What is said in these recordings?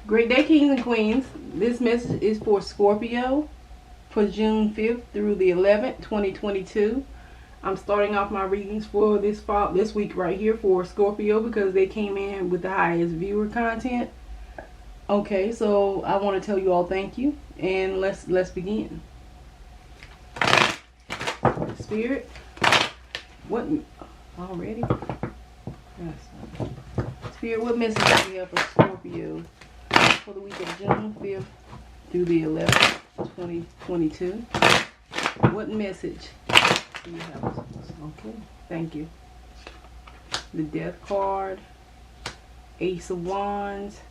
Great day, kings and queens. This message is for Scorpio for June 5th through the 11th, 2022. I'm starting off my readings for this week right here for Scorpio because they came in with the highest viewer content. Okay, so I want to tell you all thank you, and let's begin. Spirit, what already? Yes. Spirit, what message do we have for Scorpio for the week of June 5th through the 11th, 2022? What message do you have? Okay, thank you. The Death card, Ace of Wands,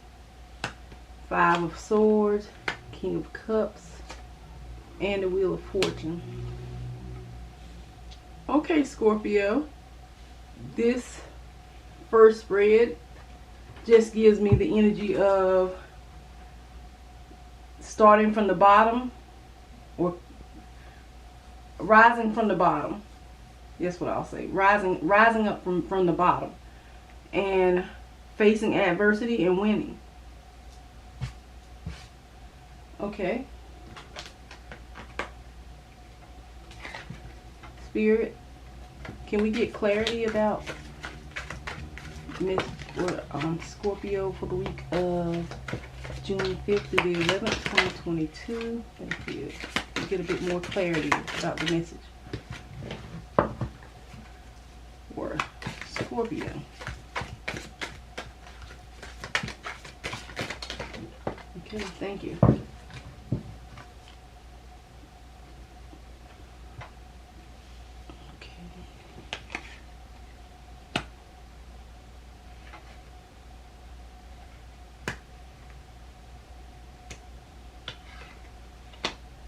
Five of Swords, King of Cups, and the Wheel of Fortune. Okay, Scorpio, this first spread just gives me the energy of starting from the bottom or rising from the bottom. That's what I'll say. Rising up from the bottom and facing adversity and winning. Okay. Spirit, can we get clarity about Scorpio for the week of June 5th through the 11th, 2022? Thank you. We get a bit more clarity about the message for Scorpio. Okay, thank you.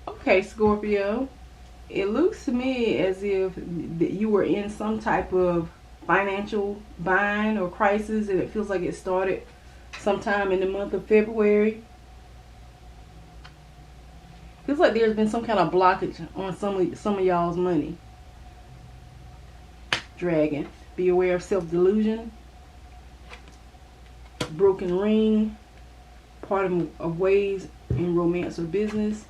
Okay, Scorpio, it looks to me as if you were in some type of financial bind or crisis, and it feels like it started sometime in the month of February. Feels like there's been some kind of blockage on some of y'all's money. Dragon, be aware of self-delusion, broken ring, part of ways in romance or business.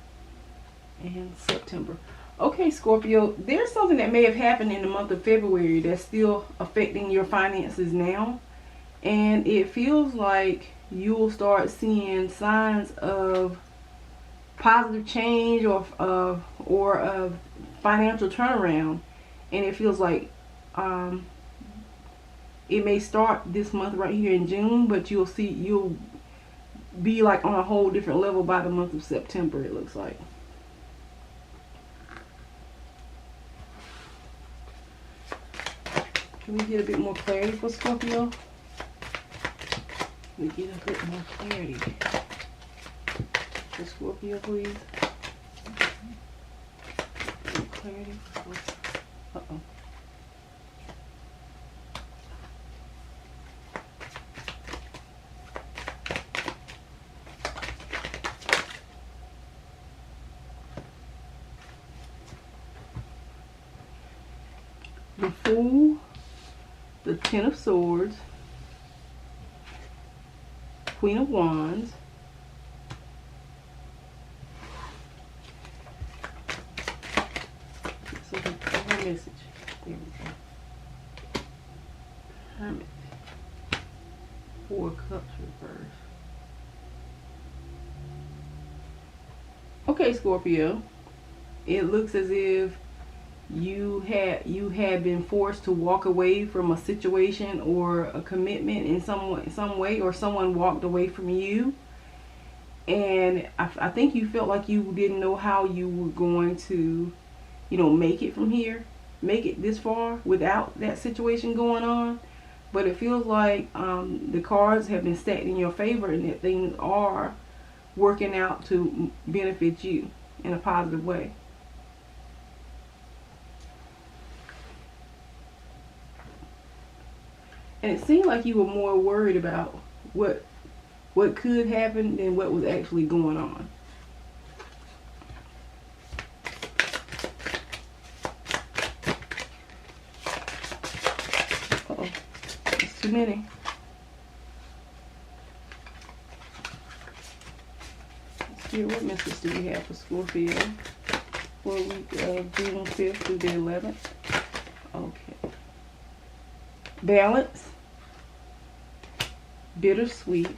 And September. Okay, Scorpio, there's something that may have happened in the month of February that's still affecting your finances now, and it feels like you'll start seeing signs of positive change or of financial turnaround, and it feels like it may start this month right here in June, but you'll be like on a whole different level by the month of September, it looks like. Can we get a bit more clarity for Scorpio? Can we get a bit more clarity for Scorpio, please? Clarity. Uh-oh. The Fool, the Ten of Swords, Queen of Wands, so the message, there we go, Hermit, Four of Cups reversed. Okay, Scorpio, it looks as if you had been forced to walk away from a situation or a commitment in some way, or someone walked away from you, and I think you felt like you didn't know how you were going to, make it from here, make it this far without that situation going on. But it feels like the cards have been stacked in your favor, and that things are working out to benefit you in a positive way. And it seemed like you were more worried about what could happen than what was actually going on. Uh-oh. It's too many. Here, what message do we have for Scorpio for a week of June 5th through the 11th? Okay. Balance. Bittersweet.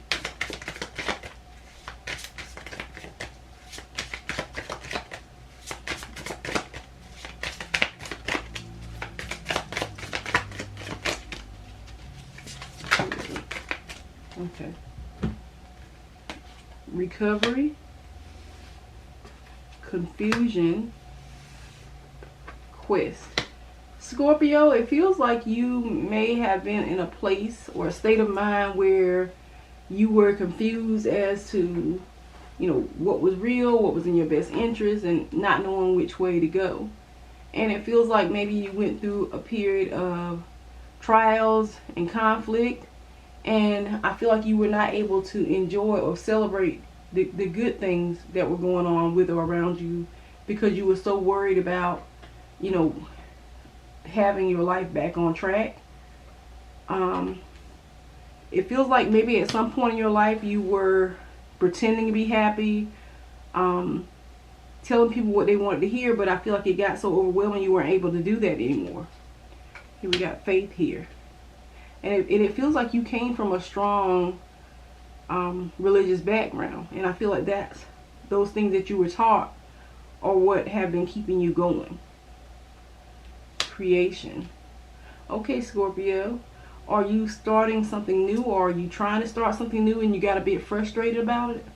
Okay. Recovery. Confusion. Quest. Scorpio, it feels like you may have been in a place or a state of mind where you were confused as to, you know, what was real, what was in your best interest, and not knowing which way to go. And it feels like maybe you went through a period of trials and conflict, and I feel like you were not able to enjoy or celebrate the good things that were going on with or around you because you were so worried about, you know, having your life back on track. It feels like maybe at some point in your life you were pretending to be happy, telling people what they wanted to hear, but I feel like it got so overwhelming you weren't able to do that anymore. Here we got faith here. And it feels like you came from a strong religious background, and I feel like that's those things that you were taught are what have been keeping you going. Creation. Okay, Scorpio, are you starting something new, or are you trying to start something new and you got a bit frustrated about it?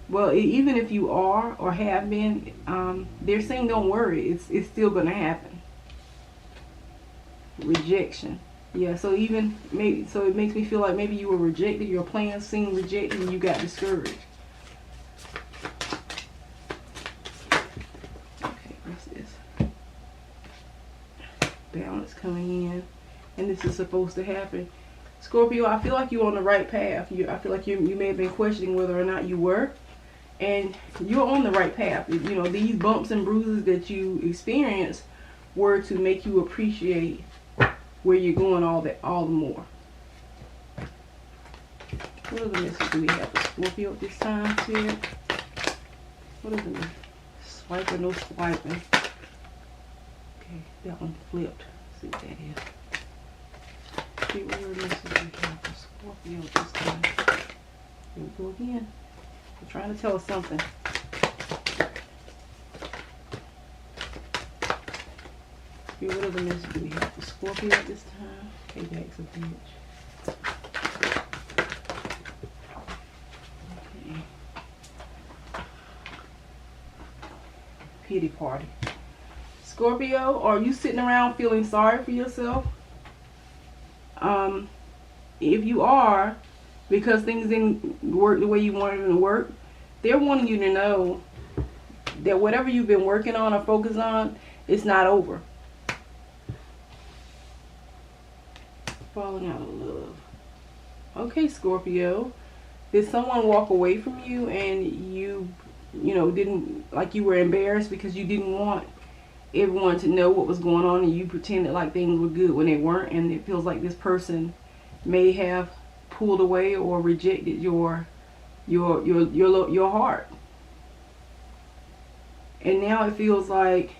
Well, even if you are or have been, they're saying don't worry, it's still going to happen. Rejection. Yeah, so even maybe, so it makes me feel like maybe you were rejected, your plans seemed rejected, and you got discouraged. Okay, what's this? Balance coming in, and this is supposed to happen. Scorpio, I feel like you're on the right path. I feel like you may have been questioning whether or not you were, and you're on the right path. You know, these bumps and bruises that you experienced were to make you appreciate where you're going all the more. What other message do we have for Scorpio at this time, Spirit? What is it? Swipe or no swiping? Okay, that one flipped. Let's see what that is. See what other message we have for Scorpio at this time. Here we go again. They're trying to tell us something. What other message do we have for Scorpio at this time? Payback's a bitch. Okay. Pity party. Scorpio, are you sitting around feeling sorry for yourself? If you are, because things didn't work the way you wanted them to work, they're wanting you to know that whatever you've been working on or focused on, it's not over. Falling out of love. Okay, Scorpio. Did someone walk away from you and you know, didn't, like you were embarrassed because you didn't want everyone to know what was going on and you pretended like things were good when they weren't, and it feels like this person may have pulled away or rejected your heart. And now it feels like,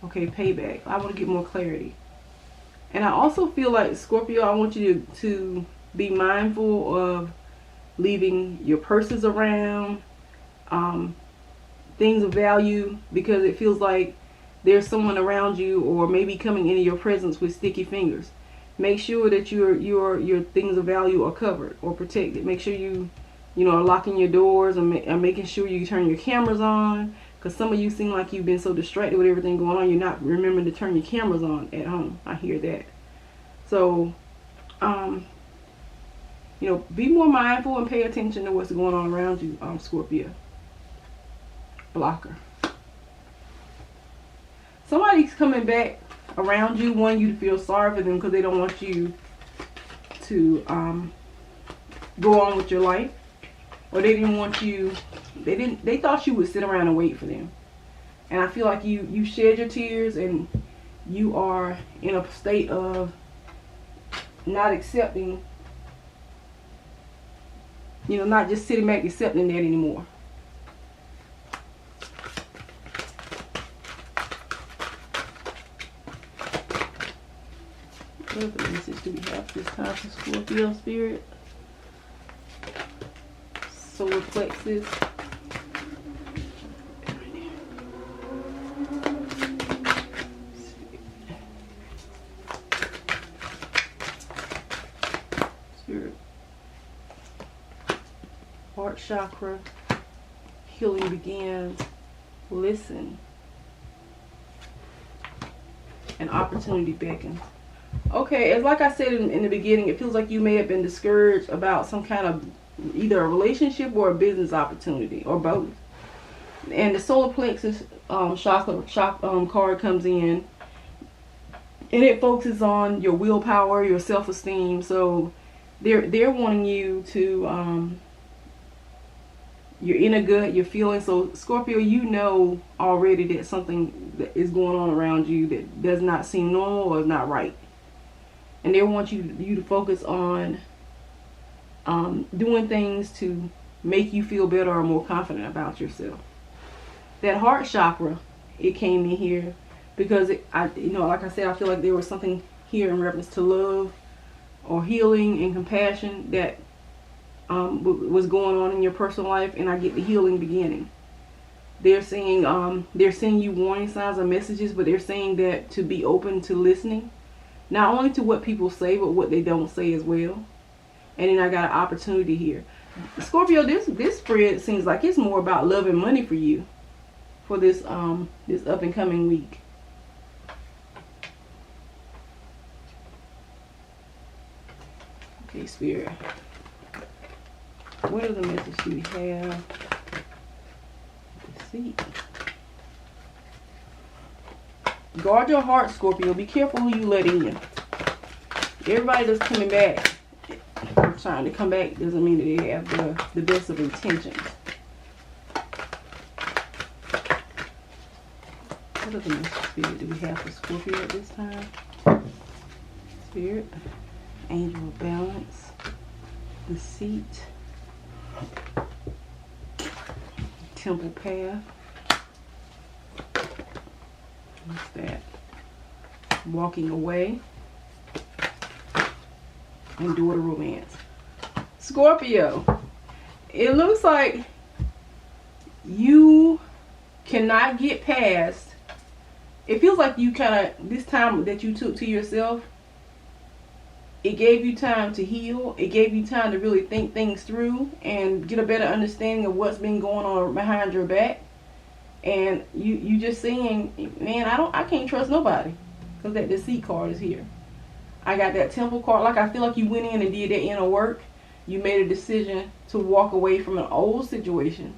okay, payback. I want to get more clarity. And I also feel like, Scorpio, I want you to be mindful of leaving your purses around, things of value, because it feels like there's someone around you or maybe coming into your presence with sticky fingers. Make sure that your things of value are covered or protected. Make sure you are locking your doors and making sure you turn your cameras on. Because some of you seem like you've been so distracted with everything going on, you're not remembering to turn your cameras on at home. I hear that. So, be more mindful and pay attention to what's going on around you, Scorpio. Blocker. Somebody's coming back around you, wanting you to feel sorry for them because they don't want you to go on with your life. Or they didn't want you, they thought you would sit around and wait for them. And I feel like you shed your tears and you are in a state of not accepting, not just sitting back accepting that anymore. do we have this time for Scorpio spirit? Solar plexus. Spirit. Heart chakra. Healing begins. Listen. An opportunity beckons. Okay, as like I said in the beginning, it feels like you may have been discouraged about some kind of either a relationship or a business opportunity, or both. And the solar plexus chakra card comes in, and it focuses on your willpower, your self-esteem. So they're wanting you to you're in a gut, you're feeling. So Scorpio, you know already that something that is going on around you that does not seem normal or is not right. And they want you to focus on doing things to make you feel better or more confident about yourself. That heart chakra, it came in here because like I said, I feel like there was something here in reference to love or healing and compassion that was going on in your personal life, and I get the healing beginning. They're saying they're sending you warning signs or messages, but they're saying that to be open to listening, not only to what people say, but what they don't say as well. And then I got an opportunity here. Scorpio, this spread seems like it's more about love and money for you for this this up and coming week. Okay, Spirit. What are the messages we have? Let's see. Guard your heart, Scorpio. Be careful who you let in. Everybody that's coming back, or trying to come back, doesn't mean that they have the best of intentions. What other message, Spirit, do we have for Scorpio at this time? Spirit, Angel of Balance, Deceit, Temple Path. What's that? Walking away. And Daughter Romance. Scorpio, it looks like you cannot get past. It feels like you kind of, this time that you took to yourself, it gave you time to heal. It gave you time to really think things through and get a better understanding of what's been going on behind your back. And you just saying, man, I can't trust nobody, because that Deceit card is here. I got that Temple card. Like, I feel like you went in and did that inner work. You made a decision to walk away from an old situation.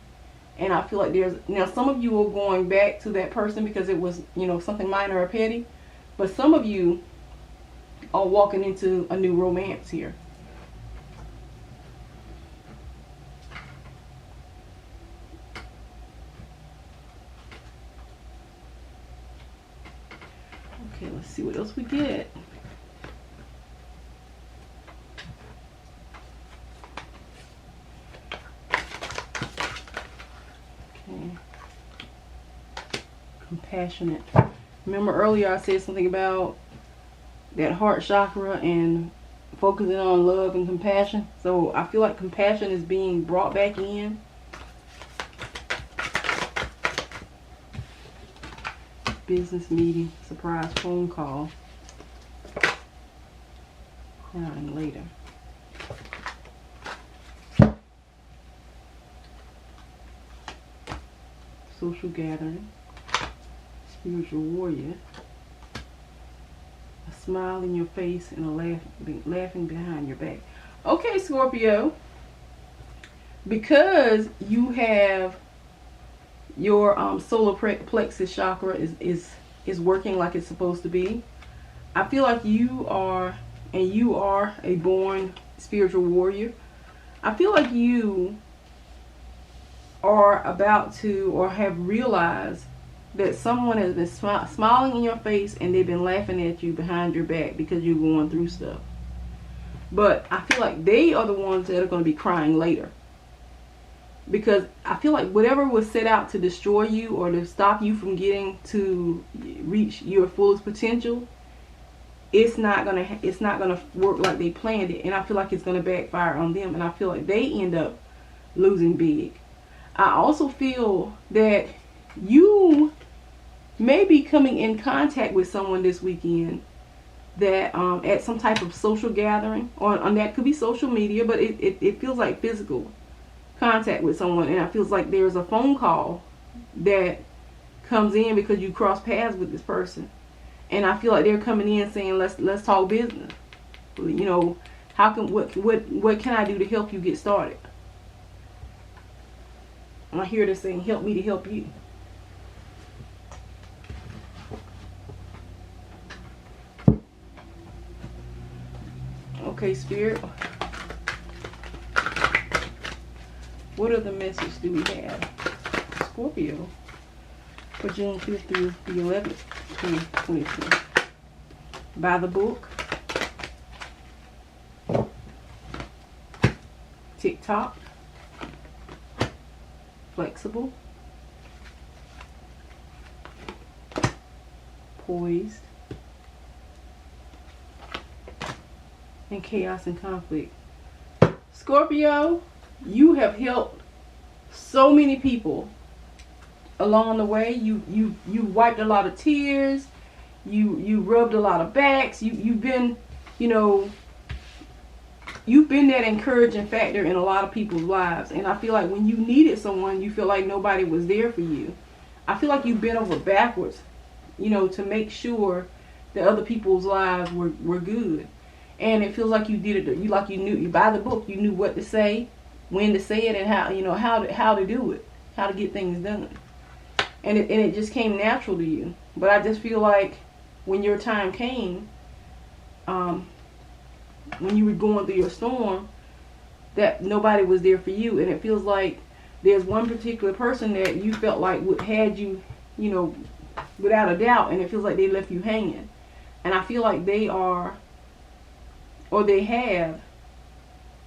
And I feel like now some of you are going back to that person because it was, something minor or petty. But some of you are walking into a new romance here. Okay, let's see what else we get. Compassionate. Remember earlier I said something about that heart chakra and focusing on love and compassion. So I feel like compassion is being brought back in. Business meeting, surprise phone call. Crying later. Social gathering. Spiritual warrior. A smile in your face and a laughing behind your back. Okay, Scorpio. Because you have your solar plexus chakra is working like it's supposed to be. I feel like you are a born spiritual warrior. I feel like you are about to, or have realized, that someone has been smiling in your face and they've been laughing at you behind your back because you're going through stuff. But I feel like they are the ones that are going to be crying later. Because I feel like whatever was set out to destroy you or to stop you from getting to reach your fullest potential, it's not gonna work like they planned it, and I feel like it's gonna backfire on them, and I feel like they end up losing big. I also feel that you may be coming in contact with someone this weekend that at some type of social gathering, or that could be social media, but it feels like physical contact with someone, and it feels like there's a phone call that comes in because you cross paths with this person. And I feel like they're coming in saying, let's talk business. You know, what can I do to help you get started? I hear this saying, help me to help you. Okay, Spirit. What other message do we have? Scorpio for June 5th through the 11th, 2022. By the book. TikTok. Flexible. Poised. And chaos and conflict. Scorpio, you have helped so many people along the way. You wiped a lot of tears. You rubbed a lot of backs. You've been, you know, you've been that encouraging factor in a lot of people's lives. And I feel like when you needed someone, you feel like nobody was there for you. I feel like you've been over backwards, you know, to make sure that other people's lives were good. And it feels like you did it. You knew by the book. You knew what to say, when to say it, and how, you know, how to do it, how to get things done. And it just came natural to you. But I just feel like when your time came, when you were going through your storm, that nobody was there for you. And it feels like there's one particular person that you felt like had you, you know, without a doubt. And it feels like they left you hanging. And I feel like they are, or they have,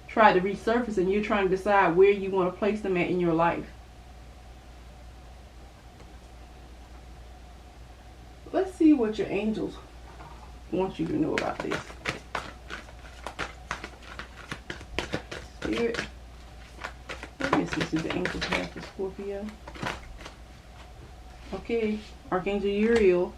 tried to resurface, and you're trying to decide where you want to place them at in your life. Let's see what your angels want you to know about this. Spirit, what message do the angels have for Scorpio? Okay, Archangel Uriel,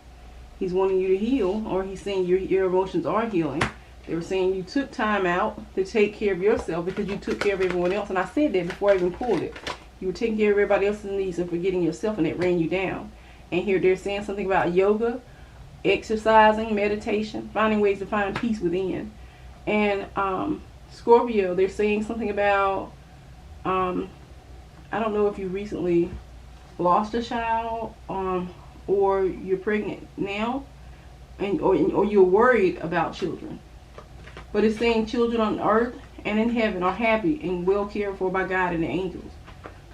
he's wanting you to heal, or he's saying your emotions are healing. They were saying you took time out to take care of yourself because you took care of everyone else. And I said that before I even pulled it. You were taking care of everybody else's needs and forgetting yourself, and it ran you down. And here they're saying something about yoga, exercising, meditation, finding ways to find peace within. And Scorpio, they're saying something about, I don't know if you recently lost a child, or you're pregnant now, or you're worried about children. But it's saying children on earth and in heaven are happy and well cared for by God and the angels.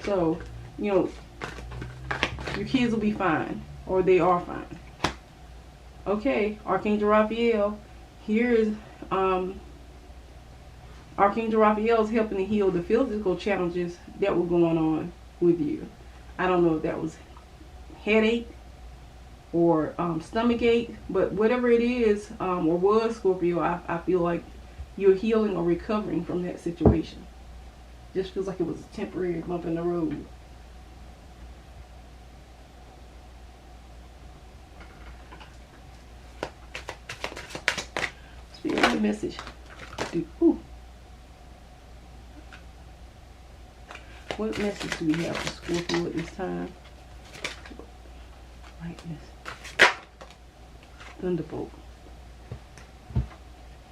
So, you know, your kids will be fine, or they are fine. Okay, Archangel Raphael. Here is Archangel Raphael is helping to heal the physical challenges that were going on with you. I don't know if that was headache or stomach ache, but whatever it is, or was, Scorpio, I feel like you're healing or recovering from that situation. Just feels like it was a temporary bump in the road. Spirit, the message. Ooh. What message do we have for Scorpio at this time? Lightness. Thunderbolt.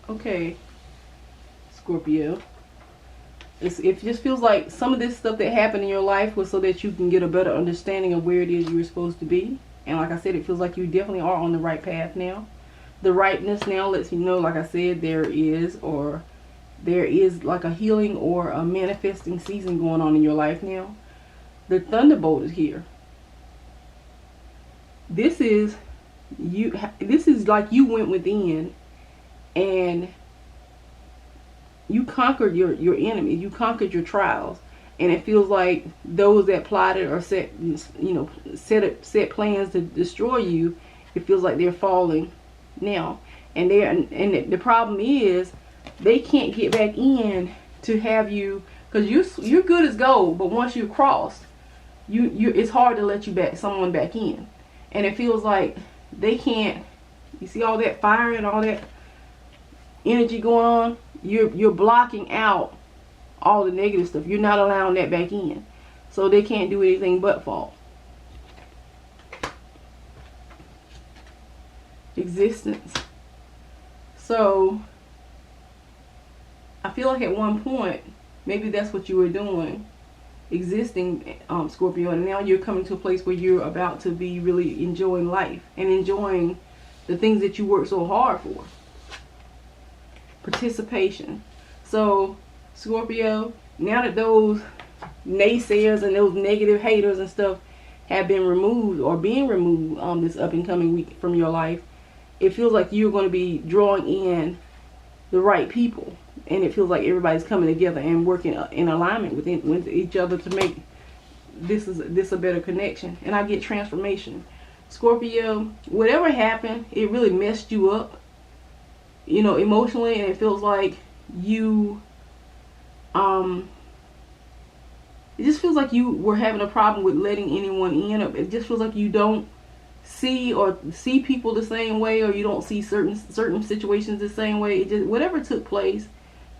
Okay, Scorpio. It just feels like some of this stuff that happened in your life was so that you can get a better understanding of where it is you were supposed to be. And like I said, it feels like you definitely are on the right path now. The rightness now lets you know, like I said, there is like a healing or a manifesting season going on in your life now. The thunderbolt is here. This is like you went within and you conquered your enemies. You conquered your trials. And it feels like those that plotted or set plans to destroy you, it feels like they're falling now. And the problem is they can't get back in to have you, because you're good as gold, but once you've crossed, it's hard to let someone back in. And it feels like they can't. You see all that fire and all that energy going on? You're blocking out all the negative stuff. You're not allowing that back in. So they can't do anything but fall. Existence. So I feel like at one point, maybe that's what you were doing, existing, Scorpio, and now you're coming to a place where you're about to be really enjoying life and enjoying the things that you worked so hard for. Participation. So Scorpio, now that those naysayers and those negative haters and stuff have been removed or being removed this up and coming week from your life, it feels like you're going to be drawing in the right people, and it feels like everybody's coming together and working in alignment with each other to make this a better connection. And I get transformation. Scorpio, whatever happened, it really messed you up, you know, emotionally, and it feels like you it just feels like you were having a problem with letting anyone in. It just feels like you don't see people the same way, or you don't see certain situations the same way. It just, whatever took place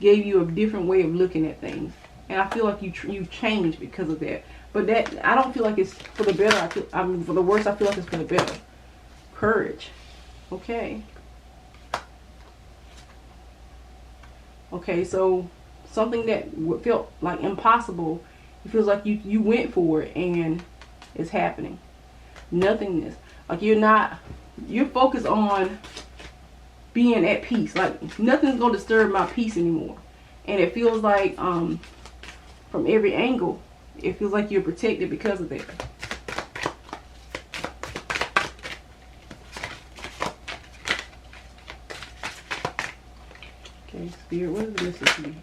gave you a different way of looking at things, and I feel like you changed because of that. But that, I don't feel like it's for the better. I mean for the worse. I feel like it's for the better. Courage. Okay, so something that felt like impossible, it feels like you went for it and it's happening. Nothingness. Like you're focused on being at peace. Like nothing's going to disturb my peace anymore. And it feels like from every angle, it feels like you're protected because of that. Okay, Spirit, what is the message for me?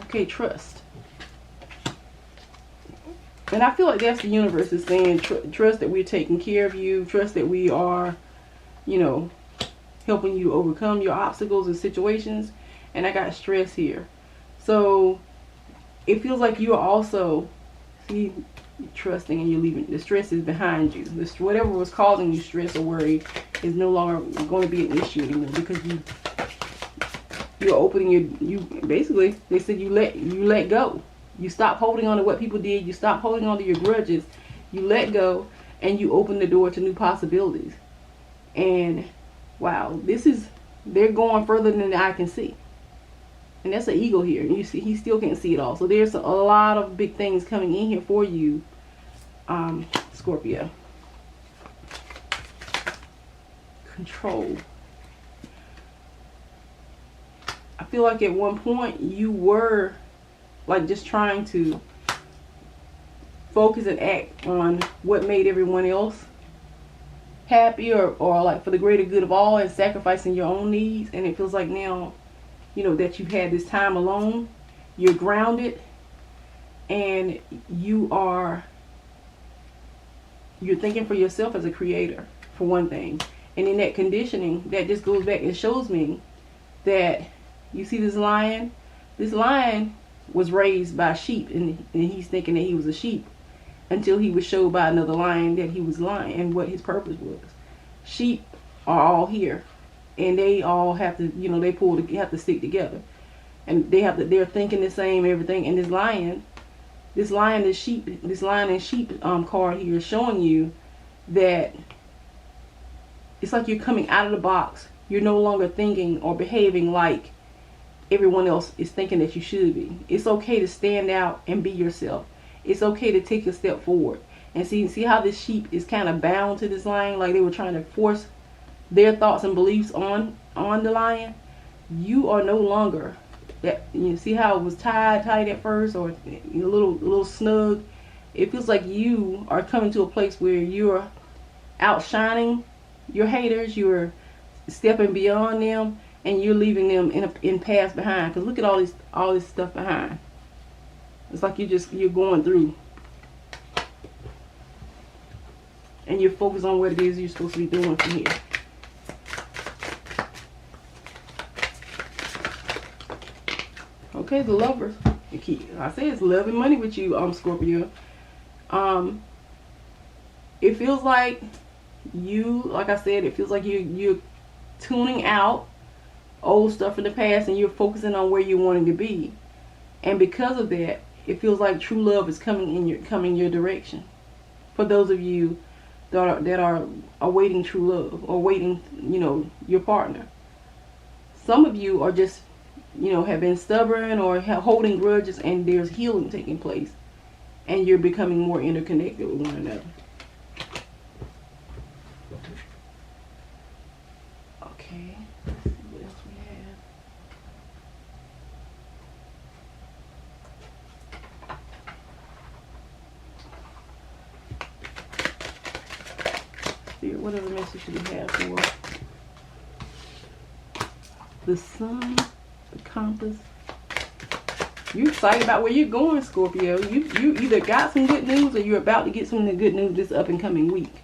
Okay, trust. And I feel like that's the universe is saying, trust that we're taking care of you. Trust that we are, you know, helping you overcome your obstacles and situations. And I got stress here. So it feels like you are also, see, trusting and you're leaving. The stress is behind you. Whatever was causing you stress or worry is no longer going to be an issue anymore, because you're opening you basically, they said you let go. You stop holding on to what people did. You stop holding on to your grudges. You let go and you open the door to new possibilities. And wow, they're going further than the eye can see. And that's an ego here. You see, he still can't see it all. So there's a lot of big things coming in here for you, Scorpio. Control. I feel like at one point you were like just trying to focus and act on what made everyone else happy, or like for the greater good of all, and sacrificing your own needs. And it feels like now, you know, that you've had this time alone, you're grounded, and you're thinking for yourself as a creator, for one thing. And in that conditioning, that just goes back and shows me that, you see this lion was raised by sheep, and he's thinking that he was a sheep until he was showed by another lion that he was lion and what his purpose was. Sheep are all here, and they all have to, you know, have to stick together, and they're thinking the same everything. And this lion and sheep card here is showing you that it's like you're coming out of the box. You're no longer thinking or behaving like everyone else is thinking that you should be. It's okay to stand out and be yourself. It's okay to take a step forward. And see how this sheep is kind of bound to this lion, like they were trying to force their thoughts and beliefs on the lion. You are no longer that. You see how it was tight at first, or a little snug. It feels like you are coming to a place where you're outshining your haters. You're stepping beyond them, and you're leaving them in paths behind. Because look at all this stuff behind. It's like you're going through, and you're focused on what it is you're supposed to be doing from here. Okay, the Lovers. I say it's love and money with you, Scorpio. It feels like like I said, it feels like you're tuning out old stuff in the past and you're focusing on where you're wanting to be. And because of that, it feels like true love is coming your direction. For those of you that are awaiting true love or waiting, your partner. Some of you are just, have been stubborn or holding grudges, and there's healing taking place. And you're becoming more interconnected with one another. Okay, let's see what else we have. Spirit, what other message do we have for the Sun, the Compass? You're excited about where you're going, Scorpio. You either got some good news or you're about to get some good news this up and coming week.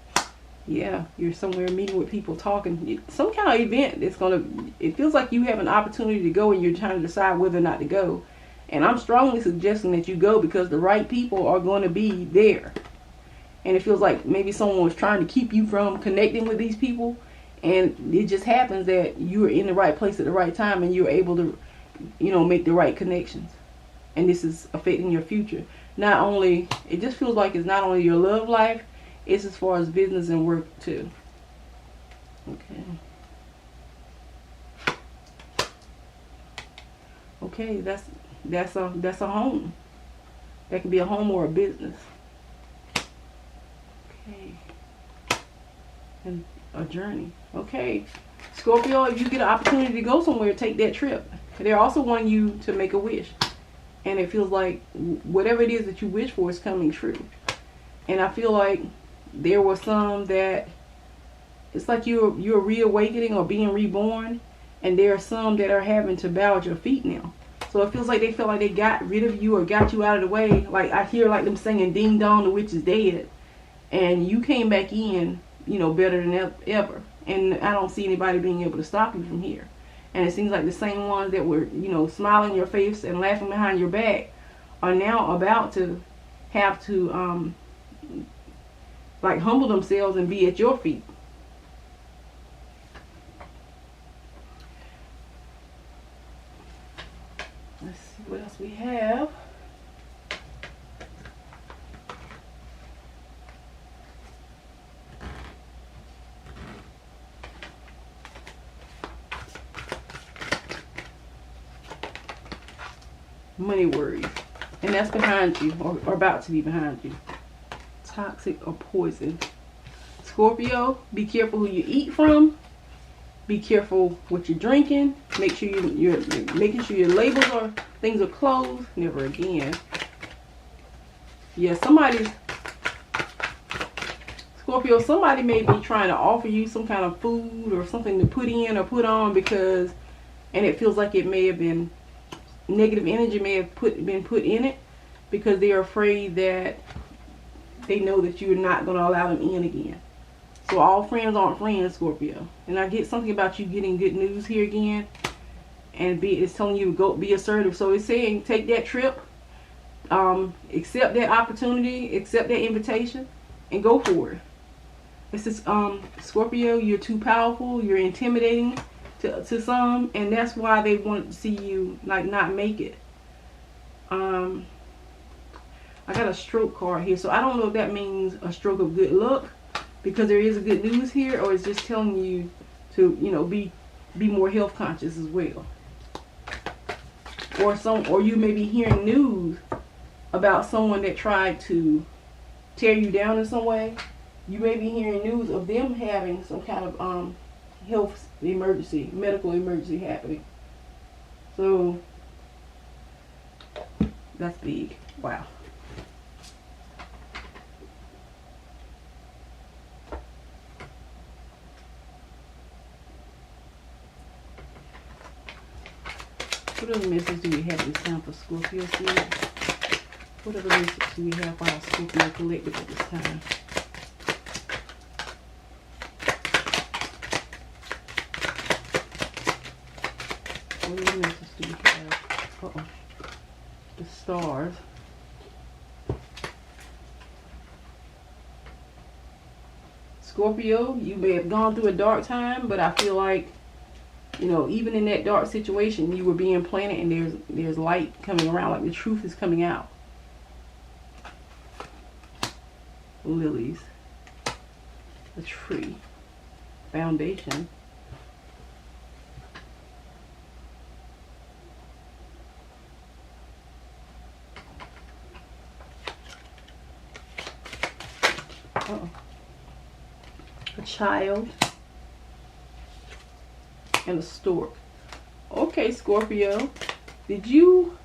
Yeah, you're somewhere meeting with people, talking. Some kind of event that's it feels like you have an opportunity to go and you're trying to decide whether or not to go. And I'm strongly suggesting that you go because the right people are going to be there. And it feels like maybe someone was trying to keep you from connecting with these people. And it just happens that you are in the right place at the right time and you're able to, make the right connections. And this is affecting your future. It just feels like it's not only your love life, it's as far as business and work too. Okay. Okay, that's a home. That can be a home or a business. Okay. And a journey. Okay. Scorpio, if you get an opportunity to go somewhere, take that trip. They're also wanting you to make a wish. And it feels like whatever it is that you wish for is coming true. And I feel like there were some that it's like you're reawakening or being reborn. And there are some that are having to bow at your feet now. So it feels like they feel like they got rid of you or got you out of the way. Like I hear like them singing "Ding Dong, the witch is dead." And you came back in, better than ever. And I don't see anybody being able to stop you from here. And it seems like the same ones that were, smiling in your face and laughing behind your back are now about to have to, humble themselves and be at your feet. Let's see what else we have. Money worries, and that's behind you or about to be behind you. Toxic or poison. Scorpio, be careful who you eat from. Be careful what you're drinking. Make sure you're making sure your labels things are closed. Never again. Yeah, Scorpio, somebody may be trying to offer you some kind of food or something to put in or put on and it feels like it may have been negative energy may have been put in it because they're afraid that they know that you're not going to allow them in again. So all friends aren't friends, Scorpio. And I get something about you getting good news here again. And it's telling you to go be assertive. So it's saying take that trip, accept that opportunity, accept that invitation, and go for it. It says, Scorpio, you're too powerful, you're intimidating to some, and that's why they want to see you not make it. I got a stroke card here, so I don't know if that means a stroke of good luck because there is a good news here, or it's just telling you to be more health conscious as well. Or you may be hearing news about someone that tried to tear you down in some way. You may be hearing news of them having some kind of health emergency, medical emergency happening. So that's big. Wow. What other message do we have this time for Scorpio seeds? What other message do we have for our Scorpio collective at this time? What other message do we have? Uh-oh. stars. Scorpio, you may have gone through a dark time, but I feel like, you know, even in that dark situation, you were being planted, and there's light coming around, like the truth is coming out. Lilies, a tree, foundation. A child and a stork. Okay, Scorpio, did you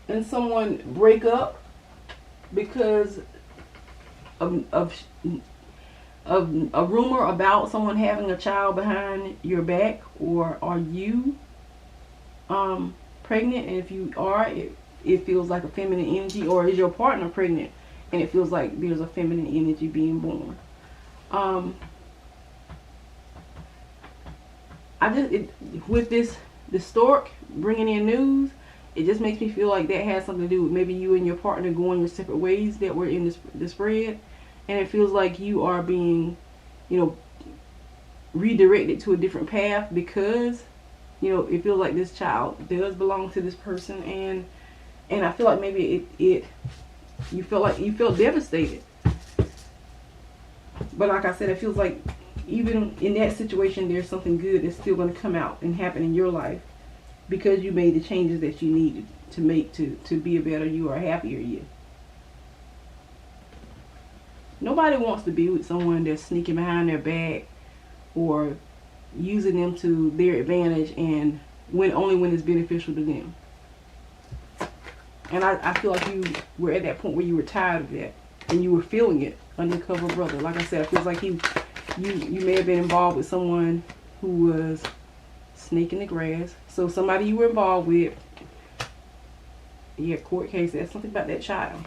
and someone break up because of a rumor about someone having a child behind your back? Or are you pregnant, and if you are, it feels like a feminine energy? Or is your partner pregnant and it feels like there's a feminine energy being born? With this stork bringing in news, it just makes me feel like that has something to do with maybe you and your partner going your separate ways that were in the spread, and it feels like you are being, you know, redirected to a different path because, you know, it feels like this child does belong to this person, and I feel like maybe you felt devastated. But like I said, it feels like even in that situation, there's something good that's still going to come out and happen in your life because you made the changes that you needed to make to be a better you or a happier you. Nobody wants to be with someone that's sneaking behind their back or using them to their advantage, and only when it's beneficial to them. And I feel like you were at that point where you were tired of that, and you were feeling it. Undercover brother. Like I said, it feels like you may have been involved with someone who was snaking the grass. So somebody you were involved with, yeah, court case. That's something about that child.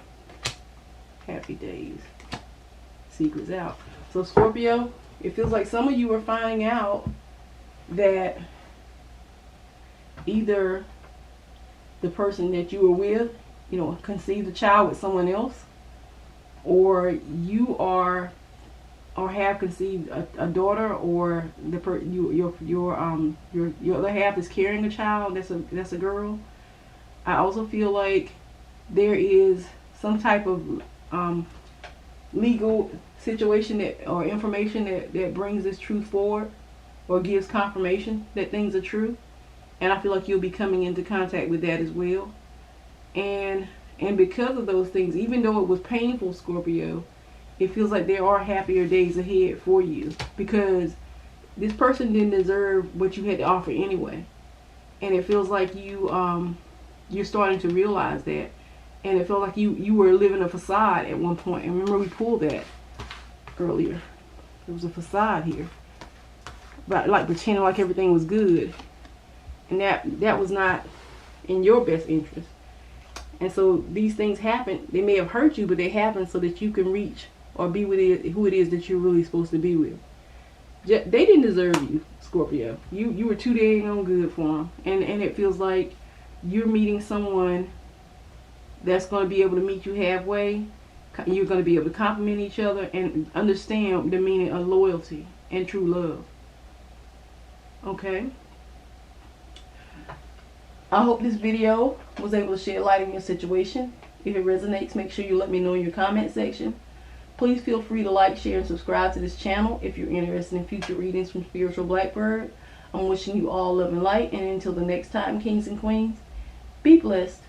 Happy days. Secrets out. So Scorpio, it feels like some of you are finding out that either the person that you were with, you know, conceived a child with someone else, or you are or have conceived a daughter, or your other half is carrying a child that's a girl. I also feel like there is some type of legal situation or information that brings this truth forward or gives confirmation that things are true, and I feel like you'll be coming into contact with that as well. And because of those things, even though it was painful, Scorpio, it feels like there are happier days ahead for you, because this person didn't deserve what you had to offer anyway. And it feels like you're starting to realize that. And it felt like you were living a facade at one point. And remember, we pulled that earlier. There was a facade here, but like pretending like everything was good, and that was not in your best interest. And so these things happen. They may have hurt you, but they happen so that you can reach or be with who it is that you're really supposed to be with. They didn't deserve you, Scorpio. You were too dang good for them. And it feels like you're meeting someone that's going to be able to meet you halfway. You're going to be able to compliment each other and understand the meaning of loyalty and true love. Okay? I hope this video was able to shed light on your situation. If it resonates, make sure you let me know in your comment section. Please feel free to like, share, and subscribe to this channel if you're interested in future readings from Spiritual Blackbird. I'm wishing you all love and light, and until the next time, kings and queens, be blessed.